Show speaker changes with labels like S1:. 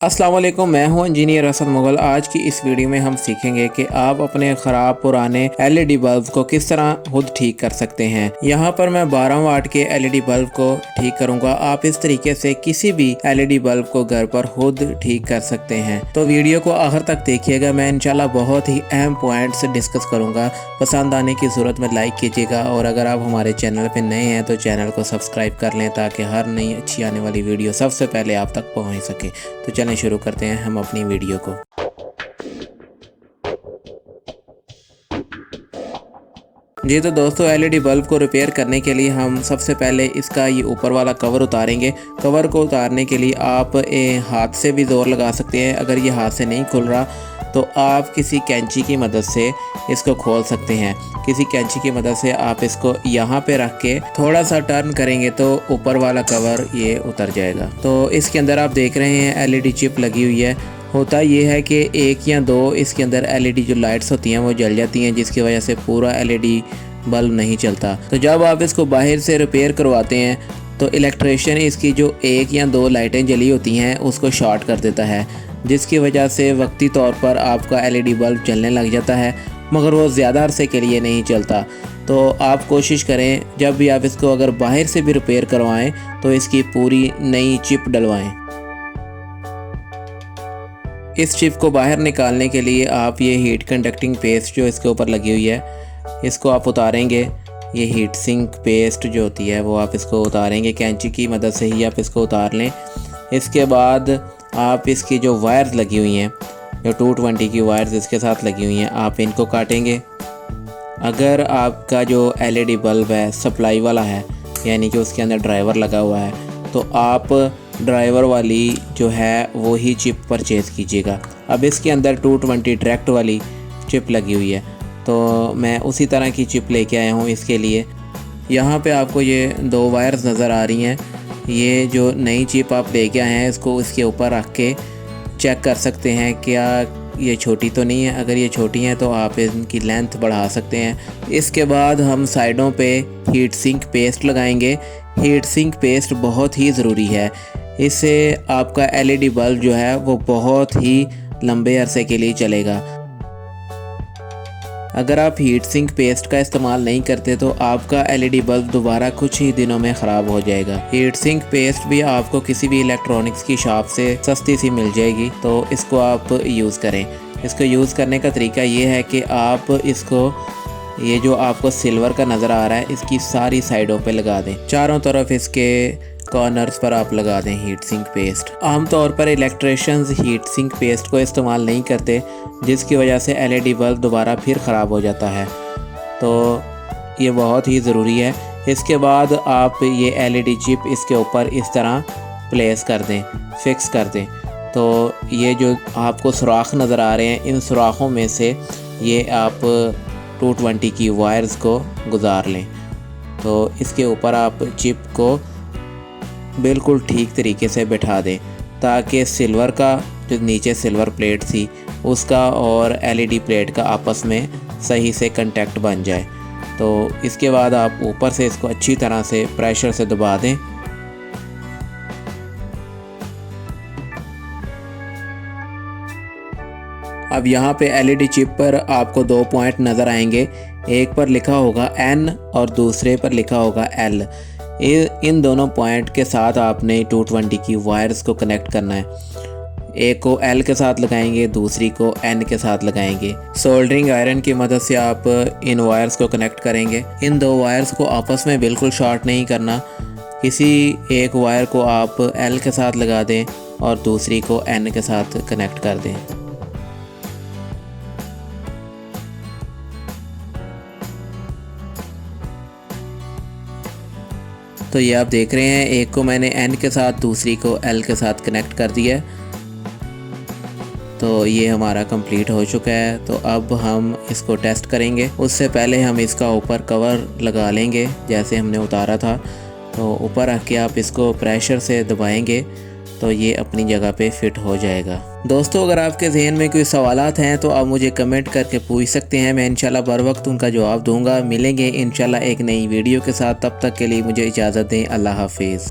S1: अस्सलाम वालेकुम, मैं हूं इंजीनियर असद मुगल। आज की इस वीडियो में हम सीखेंगे कि आप अपने ख़राब पुराने एलईडी बल्ब को किस तरह खुद ठीक कर सकते हैं। यहाँ पर मैं 12 वाट के एलईडी बल्ब को ठीक करूँगा। आप इस तरीके से किसी भी एलईडी बल्ब को घर पर खुद ठीक कर सकते हैं। तो वीडियो को आखिर तक देखिएगा, मैं इंशाल्लाह बहुत ही अहम पॉइंट्स डिस्कस करूँगा। पसंद आने की ज़रूरत में लाइक कीजिएगा और अगर आप हमारे चैनल पर नए हैं तो चैनल को सब्सक्राइब कर लें ताकि हर नई अच्छी आने वाली वीडियो सबसे पहले आप तक पहुँच सके। तो चलें शुरू करते हैं हम अपनी वीडियो को। जी तो दोस्तों, एलईडी बल्ब को रिपेयर करने के लिए हम सबसे पहले इसका ये ऊपर वाला कवर उतारेंगे। कवर को उतारने के लिए आप हाथ से भी ज़ोर लगा सकते हैं। अगर ये हाथ से नहीं खुल रहा तो आप किसी कैंची की मदद से इसको खोल सकते हैं। किसी कैंची की मदद से आप इसको यहाँ पे रख के थोड़ा सा टर्न करेंगे तो ऊपर वाला कवर ये उतर जाएगा। तो इसके अंदर आप देख रहे हैं एलईडी चिप लगी हुई है। होता ये है कि एक या दो इसके अंदर एलईडी जो लाइट्स होती हैं वो जल जाती हैं, जिसकी वजह से पूरा एलईडी बल्ब नहीं चलता। तो जब आप इसको बाहर से रिपेयर करवाते हैं तो इलेक्ट्रिशियन इसकी जो एक या दो लाइटें जली होती हैं उसको शॉर्ट कर देता है, जिसकी वजह से वक्ती तौर पर आपका एलईडी बल्ब जलने लग जाता है, मगर वो ज़्यादा अरसे के लिए नहीं चलता। तो आप कोशिश करें जब भी आप इसको अगर बाहर से भी रिपेयर करवाएं तो इसकी पूरी नई चिप डलवाएं। इस चिप को बाहर निकालने के लिए आप ये हीट कंडक्टिंग पेस्ट जो इसके ऊपर लगी हुई है इसको आप उतारेंगे। ये हीट सिंक पेस्ट जो होती है वो आप इसको उतारेंगे, कैंची की मदद से ही आप इसको उतार लें। इसके बाद आप इसकी जो वायर्स लगी हुई हैं, जो 220 की वायर्स इसके साथ लगी हुई हैं, आप इनको काटेंगे। अगर आपका जो एलईडी बल्ब है सप्लाई वाला है, यानी कि उसके अंदर ड्राइवर लगा हुआ है, तो आप ड्राइवर वाली जो है वो ही चिप परचेज़ कीजिएगा। अब इसके अंदर 220 डायरेक्ट वाली चिप लगी हुई है, तो मैं उसी तरह की चिप लेके आया हूँ इसके लिए। यहाँ पे आपको ये दो वायर्स नज़र आ रही हैं। ये जो नई चिप आप लेके आए हैं इसको इसके ऊपर रख के चेक कर सकते हैं क्या ये छोटी तो नहीं है। अगर ये छोटी हैं तो आप इनकी लेंथ बढ़ा सकते हैं। इसके बाद हम साइडों पे हीट सिंक पेस्ट लगाएंगे। हीट सिंक पेस्ट बहुत ही ज़रूरी है, इससे आपका एलईडी बल्ब जो है वो बहुत ही लंबे अरसे के लिए चलेगा। अगर आप हीट सिंक पेस्ट का इस्तेमाल नहीं करते तो आपका एलईडी बल्ब दोबारा कुछ ही दिनों में ख़राब हो जाएगा। हीट सिंक पेस्ट भी आपको किसी भी इलेक्ट्रॉनिक्स की शॉप से सस्ती सी मिल जाएगी, तो इसको आप यूज़ करें। इसको यूज़ करने का तरीका ये है कि आप इसको ये जो आपको सिल्वर का नज़र आ रहा है इसकी सारी साइडों पे लगा दें, चारों तरफ इसके कॉर्नर्स पर आप लगा दें हीट सिंक पेस्ट। आमतौर पर इलेक्ट्रिशियंस हीट सिंक पेस्ट को इस्तेमाल नहीं करते, जिसकी वजह से एलईडी बल्ब दोबारा फिर ख़राब हो जाता है। तो ये बहुत ही ज़रूरी है। इसके बाद आप ये एलईडी चिप इसके ऊपर इस तरह प्लेस कर दें, फिक्स कर दें। तो ये जो आपको सुराख नज़र आ रहे हैं, इन सुराखों में से ये आप 220 की वायर्स को गुजार लें। तो इसके ऊपर आप चिप को बिल्कुल ठीक तरीके से बिठा दें ताकि सिल्वर का जो नीचे सिल्वर प्लेट थी उसका और एलईडी प्लेट का आपस में सही से कांटेक्ट बन जाए। तो इसके बाद आप ऊपर से इसको अच्छी तरह से प्रेशर से दबा दें। अब यहाँ पे एलईडी चिप पर आपको दो पॉइंट नज़र आएंगे, एक पर लिखा होगा N और दूसरे पर लिखा होगा L। इन दोनों पॉइंट के साथ आपने 220 की वायर्स को कनेक्ट करना है। एक को L के साथ लगाएंगे, दूसरी को N के साथ लगाएंगे। सोल्डरिंग आयरन की मदद से आप इन वायर्स को कनेक्ट करेंगे। इन दो वायर्स को आपस में बिल्कुल शॉर्ट नहीं करना। किसी एक वायर को आप L के साथ लगा दें और दूसरी को N के साथ कनेक्ट कर दें। तो ये आप देख रहे हैं, एक को मैंने N के साथ, दूसरी को L के साथ कनेक्ट कर दिया है। तो ये हमारा कंप्लीट हो चुका है। तो अब हम इसको टेस्ट करेंगे। उससे पहले हम इसका ऊपर कवर लगा लेंगे जैसे हमने उतारा था। तो ऊपर रख के आप इसको प्रेशर से दबाएंगे तो ये अपनी जगह पे फिट हो जाएगा। दोस्तों, अगर आपके जहन में कोई सवालात हैं तो आप मुझे कमेंट करके पूछ सकते हैं, मैं इंशाल्लाह बर वक्त उनका जवाब दूंगा। मिलेंगे इंशाल्लाह एक नई वीडियो के साथ, तब तक के लिए मुझे इजाज़त दें। अल्लाह हाफिज़।